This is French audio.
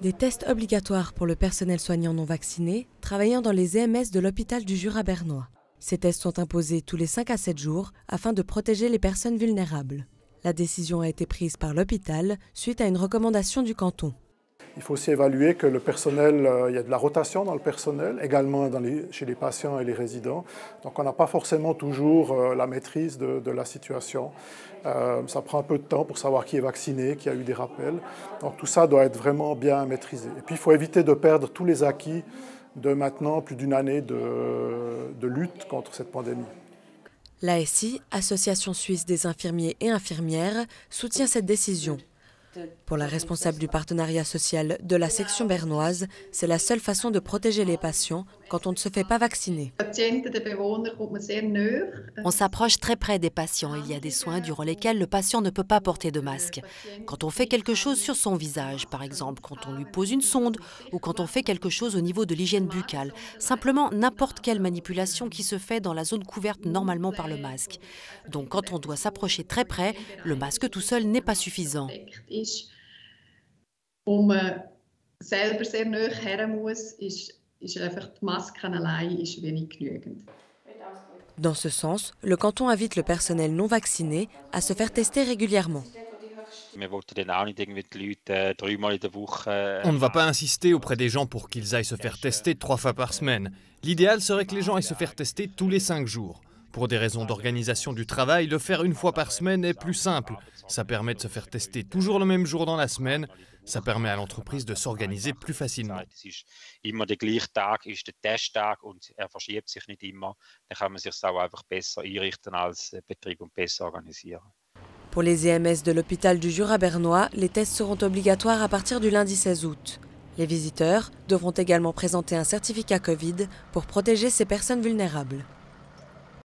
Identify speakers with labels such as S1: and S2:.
S1: Des tests obligatoires pour le personnel soignant non vacciné travaillant dans les EMS de l'hôpital du Jura bernois. Ces tests sont imposés tous les 5 à 7 jours afin de protéger les personnes vulnérables. La décision a été prise par l'hôpital suite à une recommandation du canton.
S2: Il faut aussi évaluer que le personnel, il y a de la rotation dans le personnel, également chez les patients et les résidents. Donc on n'a pas forcément toujours la maîtrise de la situation. Ça prend un peu de temps pour savoir qui est vacciné, qui a eu des rappels. Donc tout ça doit être vraiment bien maîtrisé. Et puis il faut éviter de perdre tous les acquis de maintenant plus d'une année de lutte contre cette pandémie.
S1: L'ASI, Association suisse des infirmiers et infirmières, soutient cette décision. Pour la responsable du partenariat social de la section bernoise, c'est la seule façon de protéger les patients quand on ne se fait pas vacciner.
S3: On s'approche très près des patients. Il y a des soins durant lesquels le patient ne peut pas porter de masque. Quand on fait quelque chose sur son visage, par exemple quand on lui pose une sonde ou quand on fait quelque chose au niveau de l'hygiène buccale, simplement n'importe quelle manipulation qui se fait dans la zone couverte normalement par le masque. Donc quand on doit s'approcher très près, le masque tout seul n'est pas suffisant.
S4: Selber sehr nahe her muss, ist einfach die Maske allein ist wenig genügend.
S1: Dans ce sens, le canton invite le personnel non vacciné à se faire tester régulièrement.
S5: On ne
S6: va pas insister auprès des gens pour qu'ils aillent se faire tester 3 fois par semaine. L'idéal serait que les gens aillent se faire tester tous les 5 jours. Pour des raisons d'organisation du travail, le faire 1 fois par semaine est plus simple. Ça permet de se faire tester toujours le même jour dans la semaine. Ça permet à l'entreprise de s'organiser plus facilement.
S5: Immer der gleiche Tag ist der Testtag und er verschiebt sich nicht immer. Dann kann man sich auch einfach besser einrichten als Betrieb und besser organisieren.
S1: Pour les EMS de l'hôpital du Jura bernois, les tests seront obligatoires à partir du lundi 16 août. Les visiteurs devront également présenter un certificat Covid pour protéger ces personnes vulnérables.